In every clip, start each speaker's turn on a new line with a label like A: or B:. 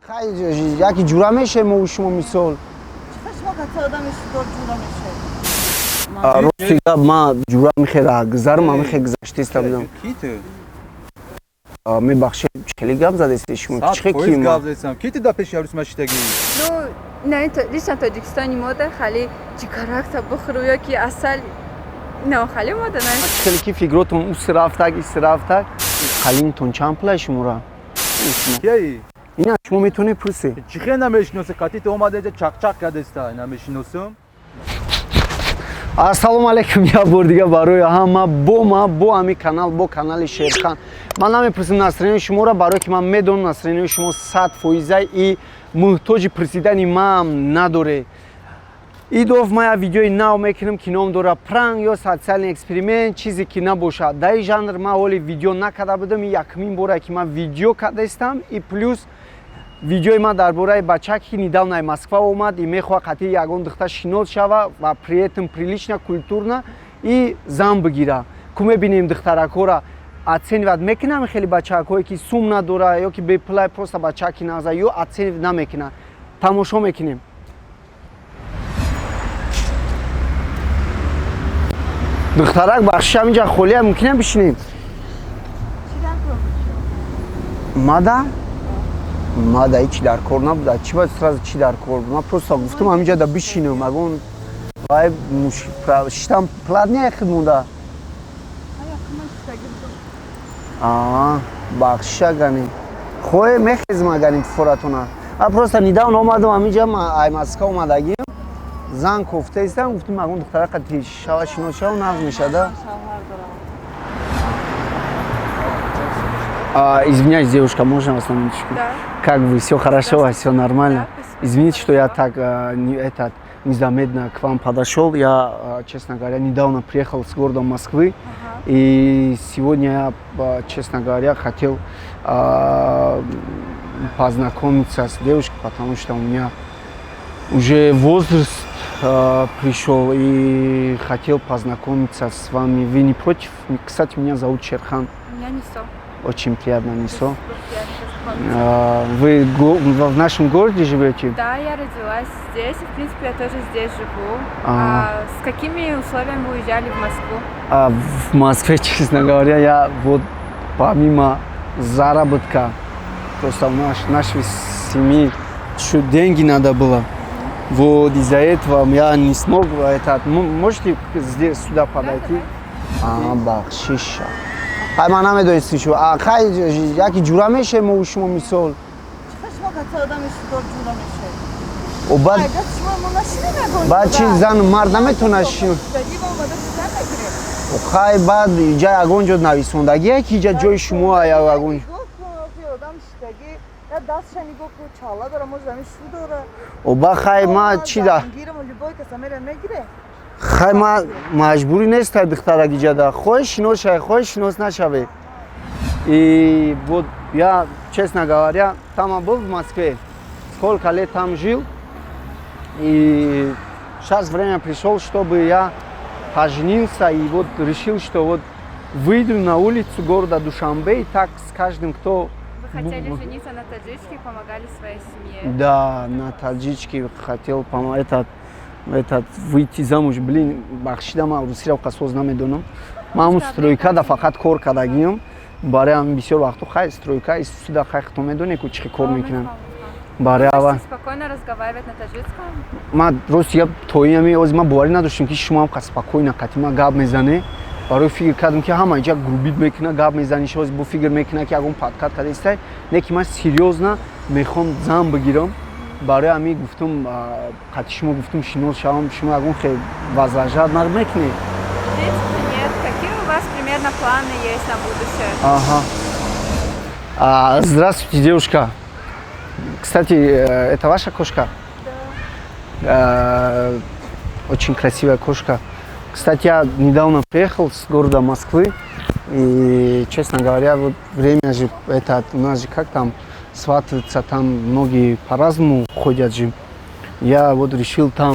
A: Хай яки ҷура мешем шумо мисол. Рости гап ман ҷура мехера гузарма мехе гузаштиста будам. Мебахшед чили гап задесте шумо чихе ким?
B: Гап задесам. Ки ты да пеш яврис маштаги?
C: Ну, на это лично Таджикистане мода хали чикаракта бухру яки асал. Не, хали мода не.
A: Чили ки фигротум усрафтак, исрафтак. Халимтон чанд пулай шумора?
B: Кияи?
A: Ина шумо метонед пурсе.
B: Чихе намешносе? Қати ты омада инҷа чақ-чақ кардеста, намешносам.
A: Ассалому алайкум, я бор дига барои ҳама бо ҳами канал, бо канали Шерхан. Ман намепурсим настроени шуморо, барое ки ман медонам настроени шумо 100% и муҳтоҷи пурсидани ман надоре. Идов мая видеои нав мекунам ки ном дора пранк ё социални эксперимент, чизе ки набошад. Дар ин жанр ман ҳоли видео накарда будам, якмин бора ки ман видео кардастам и плюс видеои ман дар бораи бачаке ки недавно Москва омад и мехоҳад қатъи ягон духтар шинос шава ва при этом прилично, культурно и зан бигира. Ку мебинем духтаракҳоро оценивад мекунам хеле бачакҳое ки сум надора ё ки бепулай просто бачаки наза ё оценив намекунад. Тамошо мекунем. Духтарак бахшишам инҷа холия мумкинам бишинем? Мада? Мада ҳичи дар кор набуда. Чӣ бояд сразу чӣ дар кор? Ман просто гуфтам ҳаминҷа да бишинам. Агон вай шитам плат не яхид муда. Бахшиша гани. Хое мехезм агани форатона. Просто недавно омадам ҳаминҷа ай Москва омадагим. Зан кофтаистам, гуфтам агон духтара қати шава шинос шава нағз мешада. Извиняюсь, девушка, можно вас на минуточку?
C: Да.
A: Как вы? Все хорошо, все нормально? Извините, что я так незаметно к вам подошел. Я, честно говоря, недавно приехал с города Москвы. И сегодня я, честно говоря, хотел познакомиться с девушкой, потому что у меня уже возраст пришел и хотел познакомиться с вами. Вы не против? Кстати, меня зовут Шерхан.
C: Меня Нисо.
A: Очень приятно, Нисо. Вы в нашем городе живете?
C: Да, я родилась здесь, и в принципе я тоже здесь живу. С какими условиями вы уезжали в Москву?
A: В Москве, честно говоря, я вот помимо заработка, просто в нашей семье еще деньги надо было. Вот из-за этого я не смог можете здесь сюда подойти? Бахшиша. Хай ман намедонистам шумо. Хай яки ҷура мешем шумо мисол. баъд чи зан мард наметавонад шино. Хай баъд инҷа ягон ҷо нависондагие ки инҷа ҷои шумо ягон. Оба хай ма чи да? Хай ма маҷбурӣ нестад духтарак инҷа да. Хоҳе шинос шаве, хоҳе шинос нашаве. И вот я, честно говоря, там был в Москве. Сколько лет там жил. И сейчас время пришло, чтобы я поженился. И вот решил, что вот выйду на улицу города Душанбе. И так с каждым, кто...
C: Вы хотели жениться на таджичке, помогали своей семье?
A: Да, на таджичке хотел помогать. Выйти замуж, блин, бахшида ман русиро қасоз намедонам. Ман стройкада фақат кор кардагиам. Барои ҳамин бисёр вақту хай стройка истуда хай хто медоне ку чӣ кор мекунам. Барои ава
C: спокойно разговаривать на таджикском?
A: Ман рости я тоями оз ман боварӣ надоштам ки шумо ҳам қас спокойно қати ман гап мезане. Барои фикр кардам ки ҳама инҷа грубит мекуна, гап мезани, шоз бо фикр мекуна ки ягон подкат кардастай. Не ки ман серьёзно мехом зан бигирам. Барои ҳамин гуфтам қати шумо гуфтам шинос шавам, шумо ягон хеле возражать намекунед?
C: В принципе нет. Какие у вас примерно планы есть на будущее?
A: Здравствуйте, девушка. Кстати, это ваша кошка?
C: Да.
A: Очень красивая кошка. Кстати, я недавно приехал с города Москвы. И, честно говоря, вот время же, у нас же как там сватаются, там многие по-разному ходят же. Я вот решил там,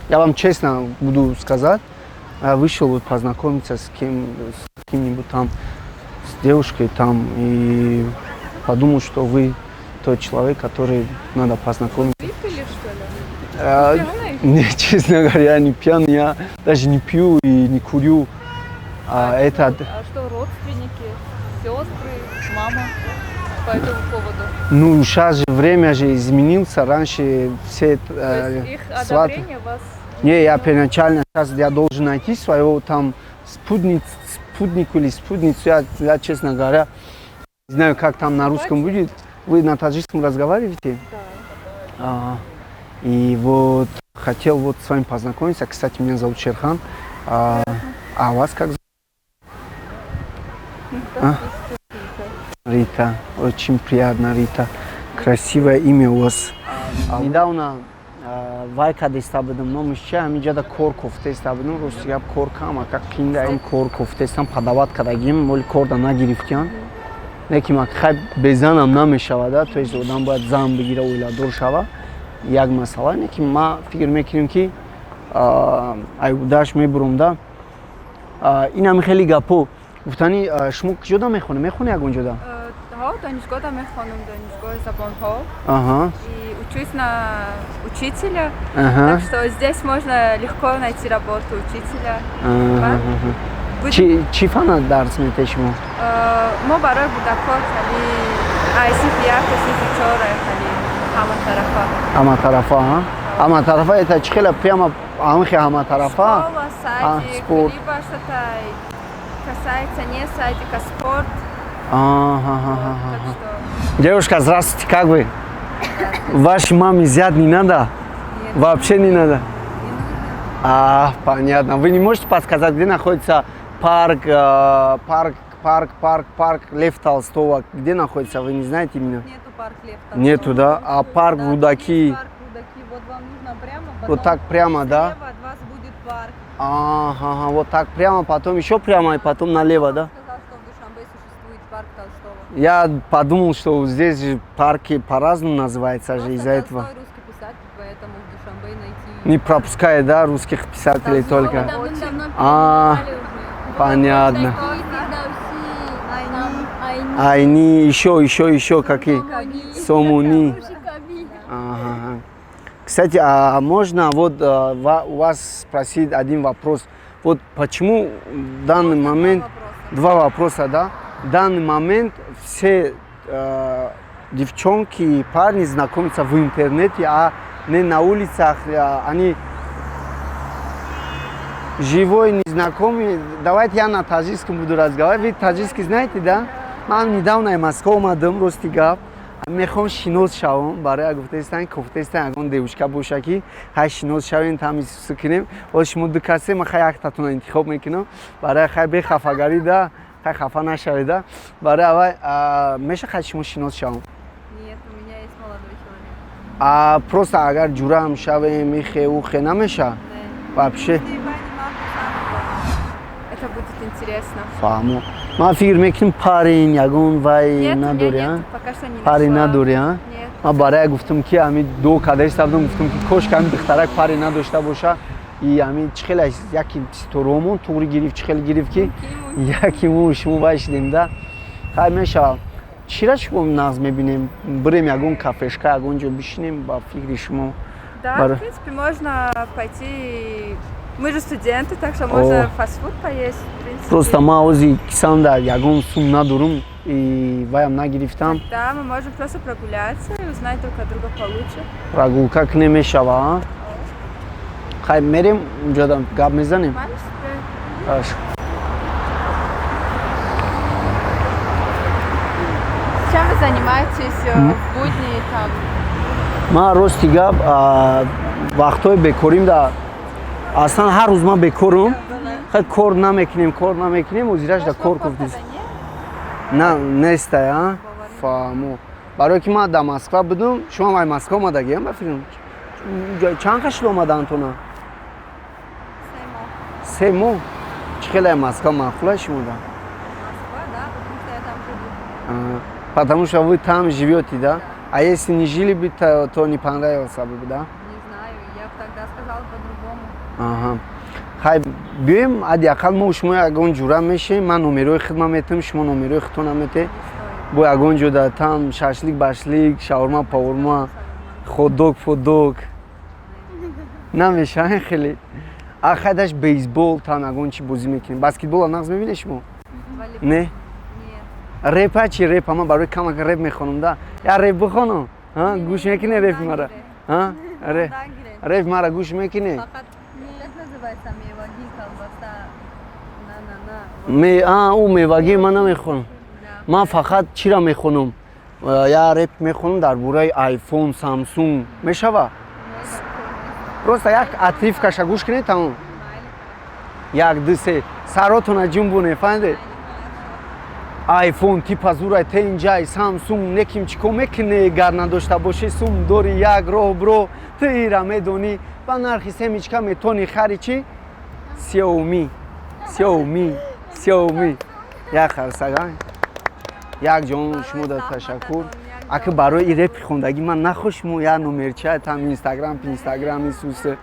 A: я вам честно буду сказать, я вышел вот познакомиться с кем-нибудь там, с девушкой там, и подумал, что вы тот человек, который надо познакомиться.
C: Выпили, что ли?
A: А,
C: Пьяный?
A: Нет, честно говоря, я не пьяный, я даже не пью и не курю. Это...
C: А что родственники, сестры, мама по этому поводу?
A: Ну, сейчас же время же изменился, раньше все...
C: То есть их
A: сваты-
C: одобрение вас...
A: Не, я первоначально, сейчас я должен найти своего там спутнику или спутницу, я, честно говоря, не знаю, как там на русском будет. Вы на таджикском разговариваете?
C: Да.
A: И вот хотел вот с вами познакомиться. Кстати, меня зовут Шерхан. А вас как зовут? Рита. Очень приятно, Рита. Красивое имя у вас. Недавно Вайка дестабыдым, но мужчина амиджада Корков дестабыдым, русская Корка, ама как киндаем Корков дестам подават кадагим, моли корда нагирифтян. Неким акхай безанам намешавада, то есть одан бояд зан бигира ойладор шава. Як масала, неким ма фикр мекунем ки айудаш мебурам да. Инам хели гапо. گفتنی شما کجا میخونی ягонҷода?
C: Донишгоҳ мехонам, донишгоҳи забонҳо.
A: Ага.
C: И учусь на учителя.
A: Ага.
C: Так что здесь можно легко найти работу учителя.
A: Чи фана дарс метед шумо?
C: Мо барои кӯдакҳо хали синфи 1 то синфи 4 хали ҳаматарафа.
A: Ҳаматарафа, ҳа? Ҳаматарафа это чи хела прямо амхи ҳаматарафа?
C: Школа, садик, либо что-то касается не садика, спорт. Так что...
A: Девушка, здравствуйте, как вы? Вашей маме зять не надо?
C: Нет.
A: Вообще не надо? Понятно. Вы не можете подсказать, где находится парк Лев Толстого? Где находится, вы не знаете именно?
C: Нету парк Лев Толстого.
A: Нету, да? А парк
C: Да,
A: Рудаки?
C: есть парк Рудаки. Вот вам нужно прямо, потом
A: Вот так прямо, да?
C: слева от вас будет парк.
A: Ага, вот так прямо, потом еще прямо и потом налево, да?
C: Сказал, что в Душанбе существует парк Толстого.
A: Я подумал, что здесь же парки по-разному называются же из-за этого.
C: Толстой русский писатель, поэтому в Душанбе найти...
A: Не пропускает, да, русских писателей
C: Толстого
A: только?
C: давным-давно
A: А, понятно.
C: Айни.
A: Айни, еще какие? Сомуни. Ага. Кстати, а можно вот у вас спросить один вопрос? Вот почему в данный момент... Два вопроса, да? В данный момент все девчонки и парни знакомятся в интернете, а не на улицах. Они живой, незнакомый. Давайте я на таджикском буду разговаривать. Вы таджикский знаете, да? Ман недавно в Москву мадам Ростигав. Мехом шинос шавам, барои гуфтестан, ягон девушка боша ки хай шинос шавем тамиз сукинем. Оз шумо ду касе ма хай яктатон интихоб мекунам. Барои хай бехафагарӣ да, хай хафа нашавед да. Барои аввал меша хай шумо шинос шавам.
C: Нет, у меня есть молодой человек.
A: Просто агар ҷурам шавем, ихе ухе намеша? Вообще.
C: Это будет интересно.
A: Фаҳмо. Ман фикр мекунам парин ягон вай
C: Нет, у меня
A: надори,
C: нет, пока что не
A: парин
C: нашла.
A: надори, а?
C: Нет.
A: Ман барои гуфтам ки ҳамин ду кадеш сабдам гуфтам ки кошка ҳамин духтарак пари надошта боша. И ҳамин чӣ хела яки ситоромон туғри гирифт, чӣ хел гирифт ки яки мо шумо башидем да. Хай мешавад. Чира шумо нағз мебинем? Бирем ягон кафешка, ягон ҷо бишинем ба фикри шумо.
C: Да, в принципе, можно пойти. Мы же студенты, так что можно фастфуд поесть. В принципе.
A: Просто ман ози кисамда ягон сум надорум и ваям нагирифтам.
C: Да, мы можем просто прогуляться и узнать друг от друга получше.
A: Прогулка к немешава, а? Хай мерем унҷода гап мезанем. Хорошо.
C: Чем вы занимаетесь в будни там?
A: Ман рости гап вақтҳои бекорим да аслан ҳар рӯз ман бекорам. Хай кор намекунем, озираш да кор куфтиз. На неста, а? Фаҳмо. Барои ки ман да Москва будам, шумо ай Москва омадагиам ба фикрам. Чанд қашид омадаантона? 3 моҳ. Чӣ хела Москва маъқула шумода?
C: Москва, да, потому что я там живу.
A: Потому что вы там живете, да? А если не жили бы, то не понравился бы, да?
C: Не знаю, я бы тогда сказала по-другому.
A: Ага. Хай биёем ҳадди ақал мо шумо ягон ҷура мешем, ман номерои хидмат метам, шумо номерои худтона метед. бо ягон ҷода там шашлик башлик шаурма паурма ходдог фуддог намешавад хеле ахадаш бейсбол там ягон чӣ бозӣ мекунем баскетбол нағз мебинед шумо не репа чӣ реп ама барои камак реп мехонам да я реп бихонам гӯш мекунед реп мара реп мара гӯш мекунед ӯ мевагӣ ман намехонам ман фақат чиро мехонам я реп мехонам дар бораи айфон самсунг мешава просто як атифкаша гӯш кунед тамом як ду се саротона ҷумбуне фаҳмидед айфон типа зурай тенҷай самсунг неким чӣ кор мекунӣ гар надошта бошӣ сум дори як роҳ бро тира медонӣ ба нархи семичка метони хари чӣ сиёми як харсага як ҷон шумо да ташаккур ака барои ин репи хондагӣ ман нахушмо я номерча там инстаграм исусе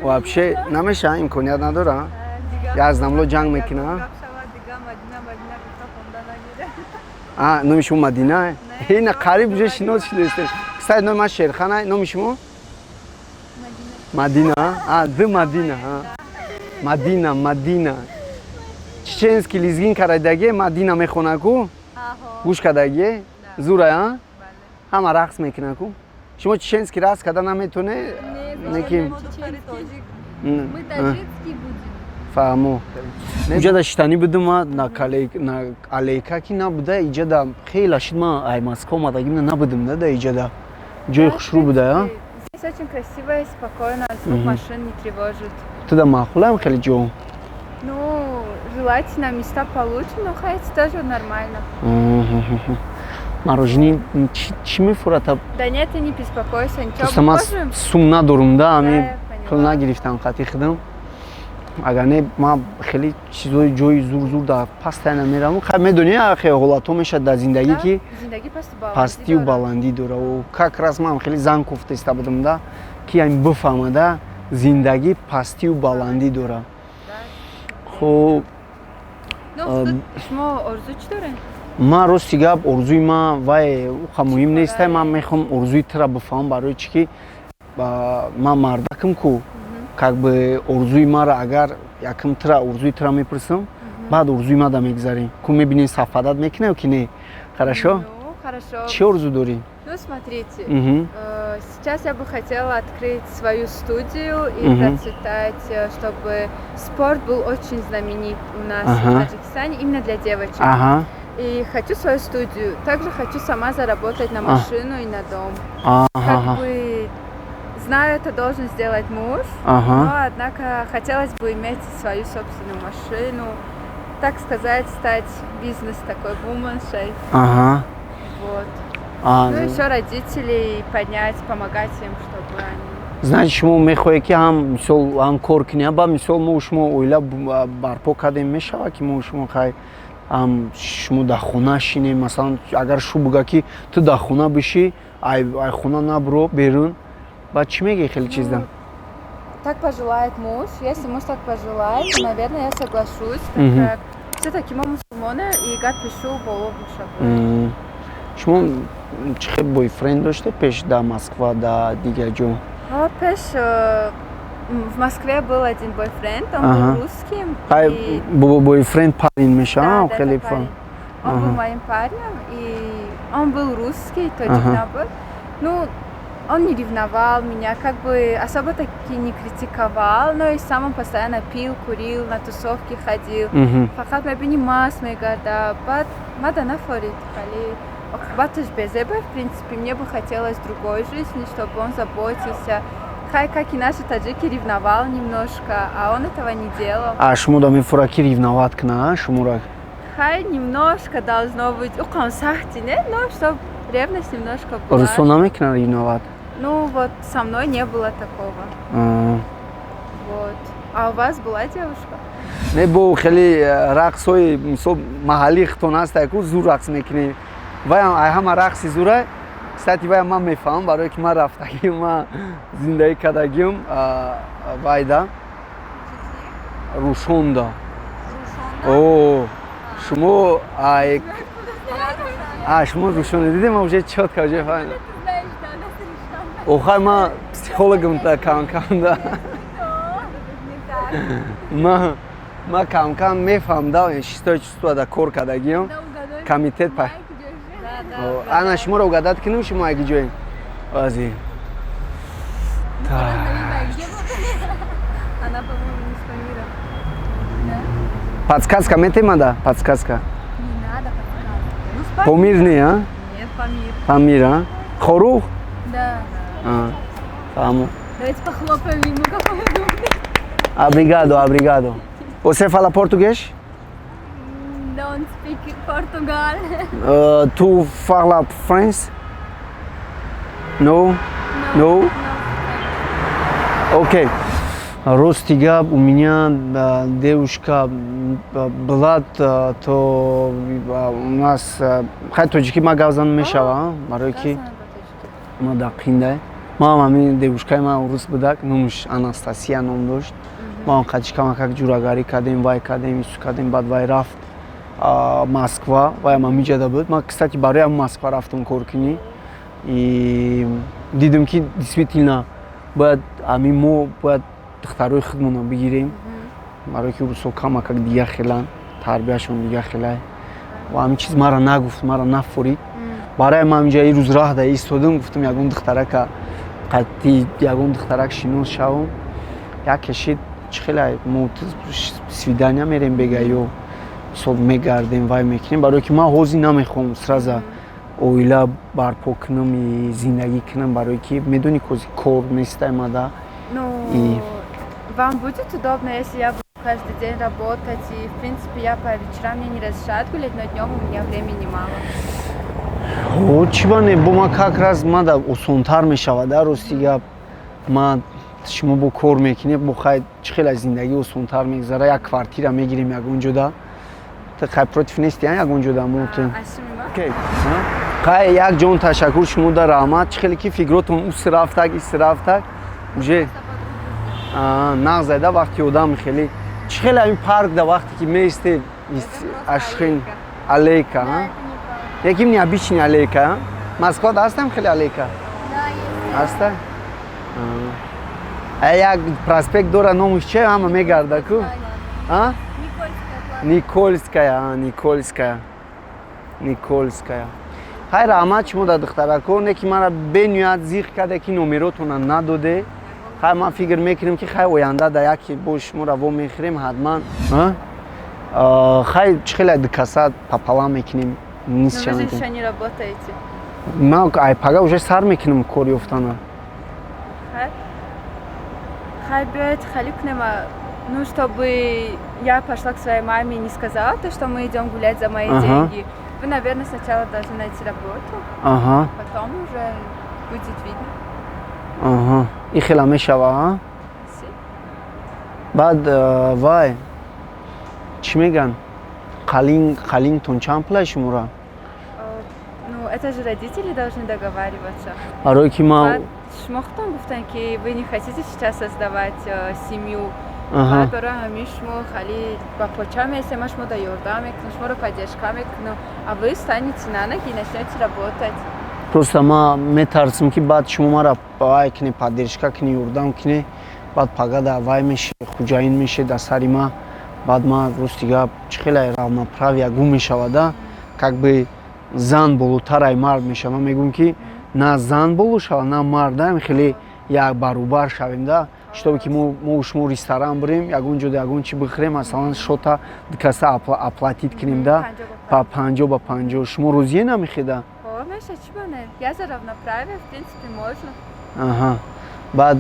A: вообще намеша имконият надора я знамло ҷанг мекуна номи шумо мадина ина қариб уже шинос шудастем кстати номи ман шерхана номи шумо мадина ду мадина чеченский лизгин кардаге мадина мехонаку гӯш кардаге зурая ҳама рақс мекунаку шумо чеченский рақс карда наметоне неким фаҳмо иҷада шитанӣ будум на алейка ки набуда иҷада хеле шид ман ай Москва омадагӣ набудум да иҷада ҷои хушрӯ буда
C: Здесь очень красиво и спокойно, звук машин не тревожит.
A: Туда махулаем хеле ҷо
C: Ну, желательно места получше, но хоть тоже нормально.
A: Мороженое чӣ мефурад?
C: Да нет, ты не беспокойся, ничего.
A: Просто ман сум надорум да, ами пул нагирифтам қати хидам. Агар не ман хеле чизои ҷои зур да пастай намеравам. Хай медонӣ ахе ҳолато мешад дар зиндагӣ ки пастию баландӣ дора. Как раз ман хеле зан кофтаиста будам да, ки ам бифаҳмада зиндагӣ пастию баландӣ дора. Хоб
C: шумо орзу чӣ доред?
A: Ман рости гап орзуи ман вай уқа муҳим нест. Ман мехоҳам орзуи тира бифаҳмам барои чӣ ки ман мардакам ку как бы орзуи маро агар якм тира орзуи тира мепурсам баъд орзуи мада мегзарем ку мебинем сафадат мекунем ки не хорошо чӣ орзу дорӣ
C: Ну, смотрите, сейчас я бы хотела открыть свою студию и процветать, чтобы спорт был очень знаменит у нас в Таджикистане, именно для девочек. И хочу свою студию. Также хочу сама заработать на машину и на дом. Как бы знаю, это должен сделать муж, но, однако, хотелось бы иметь свою собственную машину, так сказать, стать бизнес такой вуменшей. Вот. Ну и еще родителей поднять, помогать им, чтобы они...
A: Знаете, шумо мехоҳед ки ҳам кор кунӣ, ба мисол мо шумо оила барпо кардем мешава ки мо шумо хай шумо дар хона шинем, масалан агар шу буга ки ту дар хона бишӣ ай хона набро берун баъд чӣ мегӯи хеле чизда
C: Так пожелает муж, если муж так пожелает, то, наверное, я соглашусь, так как все-таки мы мусульмане и гад пишу болов мушаббат.
A: шумо чӣ хел бойфренд доште пеш дар Москва дар дигар ҷо?
C: Пеш в Москве был один бойфренд, он был русским.
A: Бойфренд парень мешава?
C: Да, это парень. Он был моим парнем, и он был русский, тоҷикнабуд. Ну, он не ревновал меня, как бы особо таки не критиковал, но и сам он постоянно пил, курил, на тусовки ходил. Фақат мебиним маст мегарда, баъд мада нафорид хали. Батыш безебе, в принципе, мне бы хотелось другой жизни, чтобы он заботился. Хай, как и наши таджики, ревновал немножко, а он этого не делал.
A: А шумо да мефурад ки ревноват кна шумора?
C: Хай, немножко должно быть, укам сахти, нет, но чтобы ревность немножко была.
A: Руслан намекна ревноват?
C: Ну вот, со мной не было такого. Вот. А у вас была девушка?
A: Не бо хеле рақсои мисол маҳаллӣ хитон ҳаста ку зур рақс мекунем. Ваям ай ҳама рақси зура. Кстати ваям ман мефаҳмам барое ки ман рафтагим, ман зиндагӣ кардагим вайда Рушонда. О, шумо шумо рӯшоне дидем, ма уже чётко уже фаҳмидам.
C: Знаешь, да, нас решено.
A: Охай ма психологам-то кам-кам да.
C: Не так.
A: Ма кам-кам мефаҳмдам шистои чувства да кор кардагиам.
C: Да, угадай.
A: Комитет па.
C: Да,
A: Ана шуморо угадат кинем шумо аги ҷоем. Ази.
C: Она, по-моему, не с Памиром.
A: Подсказка метема да? Подсказка.
C: Не надо подсказывать. Ну, с Памиром.
A: Помир не, а?
C: Нет, Памир.
A: Памир, а? Хорух?
C: Да.
A: Фаҳмо.
C: Давайте похлопаем ему, какой он умный.
A: Obrigado. Você fala português?
C: Don't speak Portugal.
A: Tu fala French? No? No? Окей. Ростига, у меня девушка была, то у нас хай тоҷики ма гавзан мешава, барои ки ма дар қинда. Ма ҳамин девушкаи ма урус будак, номаш Анастасия ном дошт. Ма қачкама как ҷурагарӣ кардем, вай кардем, ису кардем, баъд вай рафт Москва, вай ам ҳаминҷада буд. Ма кстати барои ҳам Москва рафтам коркунӣ. И дидам ки действительно бояд ҳамин мо бояд духтарои худмонро бигирем, барои ки рӯзҳо кама как дига хелан, тарбияшон дига хелай. Ва ҳамин чиз мара нагуфт, мара нафурид. Барои ма ҳаминҷа и рӯз раҳ да истодам, гуфтам ягон духтарака қатъи ягон духтарак шинос шавам. Як кашид чӣ хелай мо свидания мерем бега ё мисол мегардем вай мекунем, барои ки ман ҳозир намехоҳам сраза оила барпо кунам и зиндагӣ кунам, барои ки медони кози кор нестаи ма да.
C: Ну, вам будет удобно, если я буду каждый день работать, и, в принципе, я по вечерам мне не разрешают гулять, но днем у меня времени мало.
A: Чӣ ба не бо ма как раз ма да осонтар мешавад, да, рости гап. Ма шумо бо кор мекунед, бо хай чӣ хеле зиндагӣ осонтар мегзара, як квартира мегирем ягон ҷода. Ты хай против нести, ягон ҷода мо ту. Окей. Хай як ҷон ташаккур шумо да раҳмат. Чӣ хеле ки фикротон ус рафтак, ис рафтак. Уже нағз зайда вақти одам хеле. Чӣ хеле ҳамин парк да вақте ки меисте ашхин алейка, яким необычный алейка. Москва да ҳастам хеле алейка.
C: Да, есть.
A: Ҳаста? Як проспект дора, номаш чӣ ҳама мегарда ку? Никольская. Хай раҳмат шумо да духтаракон, не ки мара бениҳоят зиқ карда ки номеротона надоде. Хай ман фикр мекунем ки хай оянда да яке бо шуморо во мехӯрем ҳатман. Хай чӣ хеле дикаса пополам мекунем.
C: Но вы же еще не работаете.
A: Ман пага уже сар мекунем кор ёфтана.
C: Хай бёед хали кунем, ну, чтобы я пошла к своей маме и не сказала то, что мы идем гулять за мои деньги. Вы, наверное, сначала должны найти работу, потом уже будет видно.
A: И хела мешава, баъд вай чӣ меган? Қалинтон чанд пулай шумора?
C: Ну, это же родители должны договариваться.
A: Барои ки ма
C: Шмохтон гуфтан ки вы не хотите сейчас создавать семью. Баъд барои ҳамин шумо хали ба поча месем, шумо да ёрдам мекунам, шуморо поддержка мекунам, а вы станете на ноги и начнете работать.
A: Просто ма метарсам ки баъд шумо мара вай кунед, поддержка кунед, ёрдам кунед, баъд пага да вай мешавад, хуҷаин мешавад дар сари ма. Баъд ма рости гап чӣ хеле равноправ ягон мешавад, да? Как бы зан болотар ай мард мешавад. Ман мегӯям ки на зан боло шавад, на мардаем хеле як баробар шавем, да? Чтобы ки мо шумо ресторан бирем, ягон ҷода ягон чӣ бихӯрем, масалан шота дикаса аплатит кунем, да? Па 50 ба 50. Шумо розие намехеда?
C: Меша, чего нет? Я за равноправие, в принципе, можно.
A: Баъд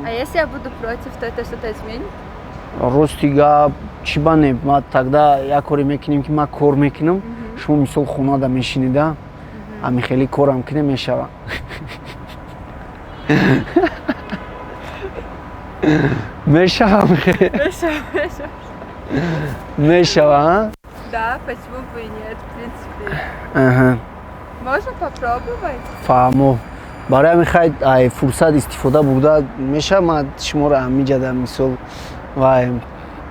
C: А если я буду против, то это что-то изменит?
A: рости гап чӣ ба не, ма тогда як коре мекунем ки ман кор мекунам, шумо мисол хонада мешинида, ҳамин хеле корам кунем мешава. Мешава. Мешава.
C: Да, почему бы и нет, в принципе. Можно попробовать?
A: Фаҳмо. Барои ҳамин хай фурсат истифода бурда мешава, ман шуморо ҳаминҷада мисол вай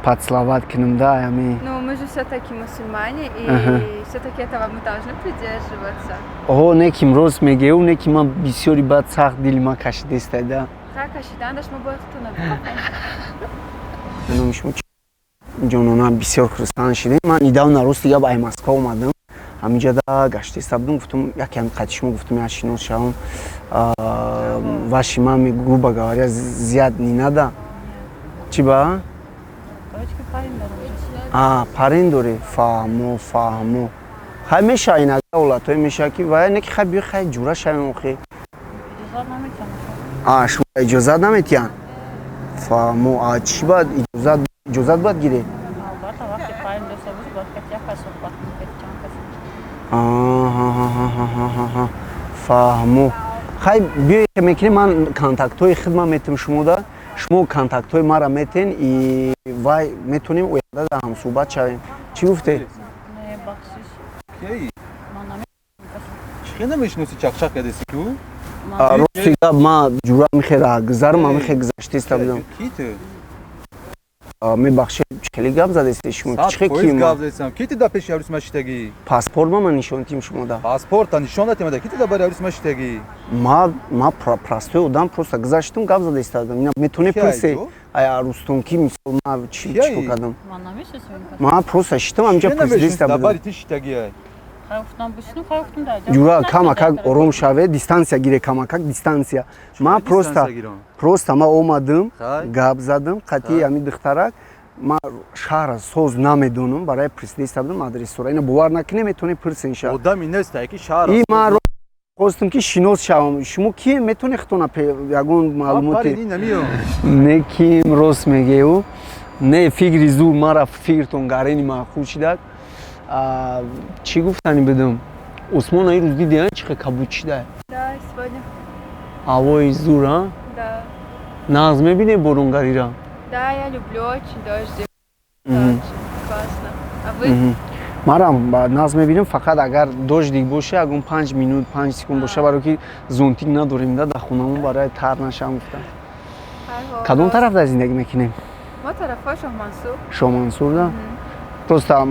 A: поцеловать кунам, да, ҳамин.
C: Ну, мы же все-таки мусульмане, и все-таки этого мы должны придерживаться.
A: О, неким рост мегеу, неким ма бисёри бад сахт дили ма кашидеста да.
C: Так, кашидандаш мы боях кто надо.
A: Анам шумо ҷонона бисёр хурсанд шидем. Ман недавно рост дига ба Москва омадам. Ҳаминҷода гаштиста будам, гуфтам якам қати шумо гуфтам я шинос шавам. Ваши маме грубо говоря зият не надо. Чӣ ба? Парин дори. Фаҳмо. Хай мешава инага ҳолатҳое мешава ки вая не ки хай биё хай ҷура шавем охир. Шумо иҷозат наметиҳанд? Фаҳмо. Чӣ баъд иҷозат бояд гиред? Фаҳмо. Хай биё ке мекунем ман контактҳои хидмат метавам шумода. Шумо контактҳои мара метен и вай метонем оянда дар ҳамсӯҳбат шавем. Чӣ гуфтед?
B: Чӣ намешиноси чақчақ кардеси ку?
A: Рости гап ман ҷура мехера гузарм мехе гузаштиста будам.
B: Киту?
A: Мебахшед хеле гап задест шумо. Чӣ
B: Поиз гап задесам. Киту да пеши аврис маштаги?
A: Паспорт ма нишон дидим шумода.
B: Паспорта нишон датимада. Киту да бари аврис маштаги?
A: Ма простой одам просто гузаштум гап задеста будам. Ина метоне пурсе. Ая Рустум ки мисол ма чӣ кардам? Ма просто шитам амҷа президента будам.
B: Бари ти шитаги ай.
A: ҷура камакак ором шавед, дистансия гире камакак дистансия. Ма просто ма омадам, гап задам, қатъи ами духтарак ма шаҳра соз намедонам, барои президента будам адресора. Ина бовар накунӣ метоне пурсен ша.
B: Одами нест ки шаҳра.
A: И ма хостам ки шинос шавам. Шумо ки метоне хитона ягон маълумоте. Не ким рост мегею. Не фикри зур мара фикртон гарени маъқул шидак. Чӣ гуфтани будам? Осмон ин рӯз дидиан чӣ қадр кабуд шидае?
C: Да, сегодня.
A: Ҳавои зур, а?
C: Да.
A: Нағз мебинед боронгарира?
C: Да, я люблю очень дождик. Очень классно. А вы?
A: Марам нағз мебинам фақат агар дождик боша, ягон 5 минут, 5 секунд боша, барои ки зонтик надорем да дар хонамон барои тар нашавам гуфтам. Кадом тарафда зиндагӣ мекунем?
C: Мо тарафҳо Шоҳмансур.
A: Шоҳмансур да? Просто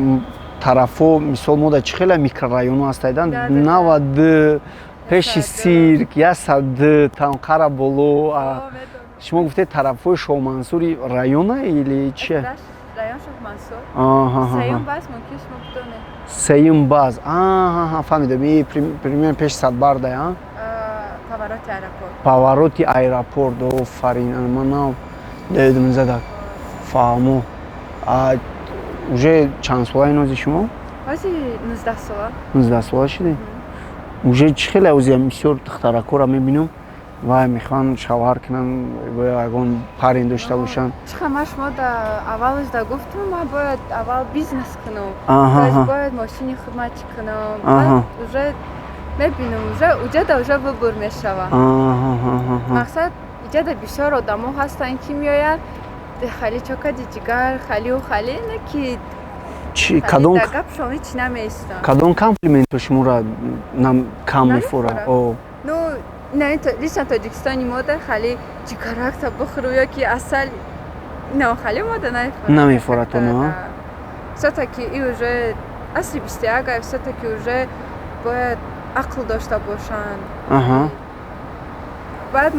A: тарафо мисол мо дар чӣ хела микрорайоно ҳастайдан 90 пеши сирк 100 танқара боло. Шумо гуфтед тарафҳои Шоҳмансури района или чӣ?
C: Район Шоҳмансур.
A: Сеюм
C: баз мумкин шумо бидонед.
A: Сеюм баз. Фаҳмидам. Примерно пеши Садбарда, а?
C: Повороти аэропорт.
A: Повороти аэропорт. Офарин. Ман дидам задак. Фаҳмо. Уже чанд сола нози шумо?
C: Ози 19 сола.
A: 19 сола шидед? Уже чӣ хеле озиам бисёр духтаракора мебинам. Вай мехоҳанд шавҳар кунанд, ягон парин дошта бошанд.
C: Чӣ хама шумо аввалаш да гуфтам, ма бояд аввал бизнес кунам. Бояд мошини хидматчӣ кунам. Уже мебинам, уже выбор мешава. Мақсад иҷада бисёр одамо ҳастанд ки меоянд хали чокади ҷигар, халиу хали не ки
A: кадом
C: гап шоми чӣ намеистанд.
A: Кадом комплиментро шуморо кам мефора?
C: Ну, лично Тоҷикистони мода хали ҷигаракта бухӯру ёки асал хали мода
A: намефора то на?
C: Все-таки и уже асри 21 все-таки уже бояд ақл дошта бошанд. Баъд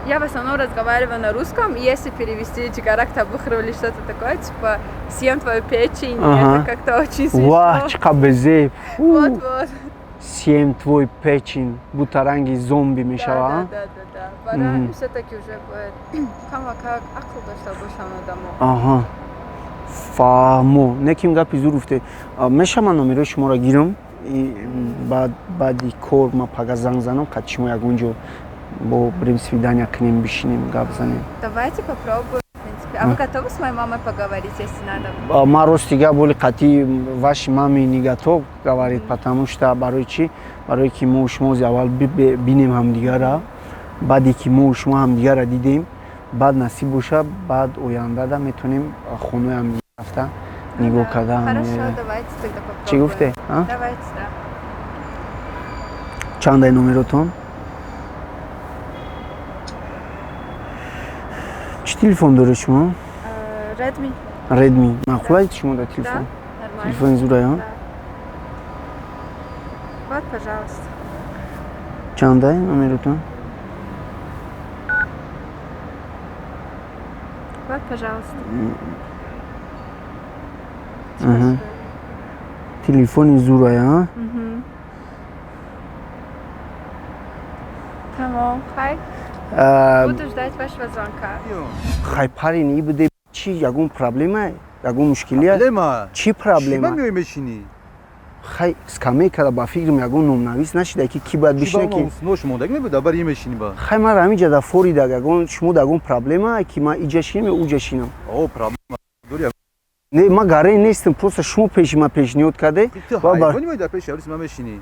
C: я в основном разговариваю на русском, и если перевести ҷигаракта бухӯру или что-то такое, типа съем твою печень, это как-то очень смешно.
A: Вау, чиқа безеб.
C: Вот.
A: Съем твой печень, бутаранги зомби мешава.
C: Да. Барои все-таки уже бояд камакак ақл дошта бошанд одамо.
A: Фаҳмо. Неким гапи зур гуфтед. Мешава ман номерои шуморо гирам и баъди кор ма пага занг занам, қад шумо ягон ҷо бо брим свидания кунем, бишинем, гап занем.
C: Давайте попробуем, в принципе. А вы готовы с моей мамой поговорить, если надо?
A: Ман рости гап боли қатъи ваши маме не готов говорит, потому что барои чӣ? Барои ки мо шумо аввал бинем ҳамдигара, баъде ки мо шумо ҳамдигара дидем, баъд насиб боша, баъд ояндада метонем хонаи ҳамдигара рафта нигоҳ карда.
C: Хорошо, давайте тогда попробуем.
A: Чӣ гуфте?
C: Давайте, да.
A: Чандаи номеротон? Чӣ телефон доред шумо?
C: Redmi.
A: Redmi. Маъқулаи шумо дар телефон?
C: Да, нормально.
A: Телефони зурая?
C: Да. пожалуйста.
A: чандай номеротон?
C: Вот, пожалуйста.
A: Аҳа. Телефони зурай, а?
C: Мгм. Tamam, хай. Буду ждать вашего звонка.
A: Хай парин и буде чи ягон проблема? Ягон мушкилия?
B: Проблема.
A: Чи
B: Шима
A: проблема?
B: миёмешини.
A: Хай скамейкада ба фикрам ягон номнавис нашида ки ки бояд бишина ки
B: Нош мондаг мебуда бар имешини ба.
A: хай ман рамиҷада форида ягон шумо дагон проблема ки ман иҷа шинам ё уҷа шинам.
B: О, проблема. Дуря.
A: Не ман гараи нестам, просто шумо пеши ман пешниҳод карде.
B: Ҳайвони май дар пеши аврис ма мешини.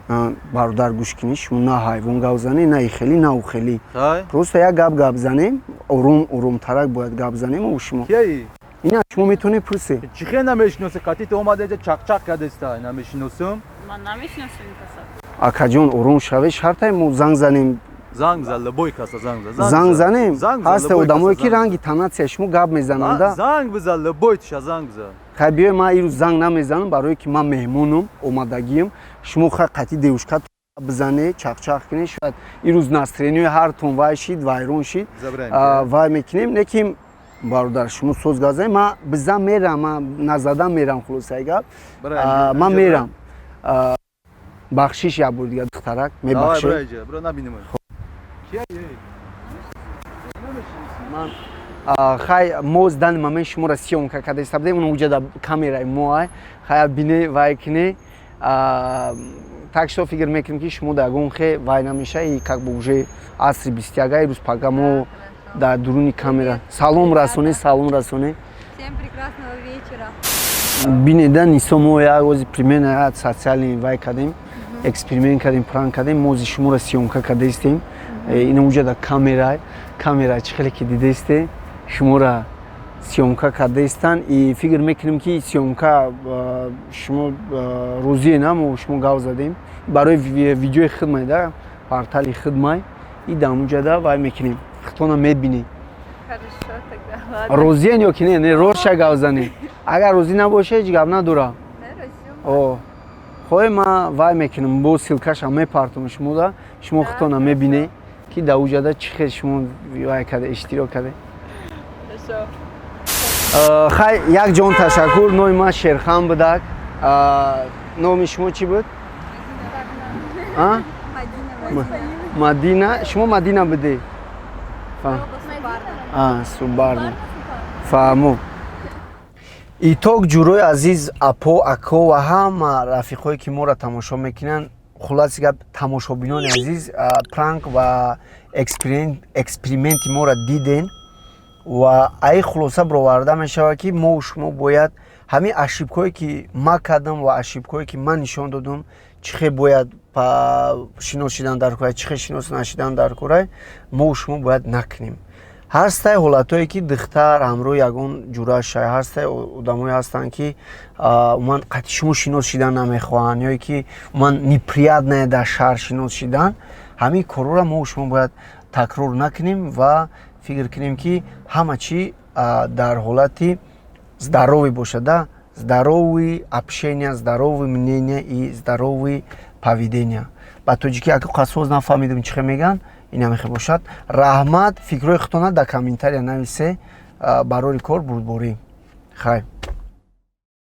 A: Бародар гӯш кунӣ, шумо на ҳайвон гап занем, на ихелӣ, на ухелӣ.
B: Хай.
A: Просто як гап занем, орумтарак бояд гап занем у шумо.
B: Кияи?
A: Ина шумо метавонед пурсе.
B: Чӣ хел намешиносе? Қатите омада ҷа чақ-чақ кардеста, намешиносам.
D: Ман намешиносам ин каса.
A: Акаҷон орум шавед, шартае мо занг занем.
B: Занг зала, бой каса занг зала.
A: Занг занем.
B: Занг зала,
A: Ҳаста
B: бой
A: одамое
B: каса,
A: ки
B: занг
A: ранги танатсия шумо гап мезананд да.
B: Занг бизала, бой тиша занг за.
A: Хай биёй ман ирӯз занг намезанам, барое ки ман меҳмонам, омадагиам. Шумо хай қатъи девушка бизане, чақ-чақ кунед, шояд ирӯз настроениҳои ҳартон вай шид, вайрон шид. Вай мекунем, лекин бародар шумо соз гап занед, ман бизан мерам, ман назадан мерам хулосаи гап. Ман мерам. Бахшиш як бор дига духтарак мебахшед.
B: Давай браҷа, бро набинем.
A: Хай мо здани момент шуморо сёмка карда истабдем, он уҷада камераи моай. Хай бине вай куне. Так что фикр мекунем ки шумо дар ягон хе вай намеша и как бы уже асри 21 рӯз пага мо дар дуруни камера. Салом расонед, салом расонед.
C: Всем прекрасного вечера.
A: Бинеда нисо мо як ози примерно як социални вай кардем, эксперимент кардем, пранк кардем, мози шуморо сёмка карда истем. Ина уҷада камера чӣ хеле ки дида истед, шуморо сёмка карда истанд и фикр мекунем ки сёмка шумо розие намо шумо гап задем барои видеои хидмай да портали хидмай и дар уҷада вай мекунем хитона мебинем.
C: Хорошо, тогда ладно.
A: Розиен ё ки не роша гап занем. Агар розӣ набоша ҳеҷ гап надора. О хоҳе ман вай мекунем бо силкашам мепартонам шумо да шумо хитона мебинед ки дар уҷада чӣ хел шумо вай карда иштирок карде.
C: Хорошо.
A: Хай як ҷон ташаккур. Номи ман Шерхан будак. Номи шумо чӣ буд? Мадина. Шумо Мадина будед? Субарна. Фаҳмуд. Итоқ ҷурои азиз апо, ако ва ҳама рафиқое ки моро тамошо мекунанд, хулоси гап тамошобинони азиз, пранк ва эксперименти моро диден ва ай хулоса бароварда мешавад ки мо шумо бояд ҳамин ашибкое ки ман кардам ва ашибкое ки ман нишон додам чӣ хел бояд шинос шидан дар кора, чӣ хел шинос нашидан дар кора, мо шумо бояд накунем. ҳастаи ҳолатое ки духтар ҳамроҳи ягон ҷура шай, ҳастаи одамое ҳастанд ки уман қатъи шумо шинос шидан намехоҳанд ё ки уман неприятное дар шаҳр шинос шидан, ҳамин корҳоро мо шумо бояд такрор накунем ва фикр кунем ки ҳама чӣ дар ҳолати здоровӣ бошад, здоровии общения, здоровии мнения и здоровии поведения. ба тоҷики ако қасоз нафаҳмидем чӣ хел мегӯянд, ин ҳам хел бошад. Раҳмат, фикрҳои худтона дар комментария нависе, барори кор бурдборӣ. Хай.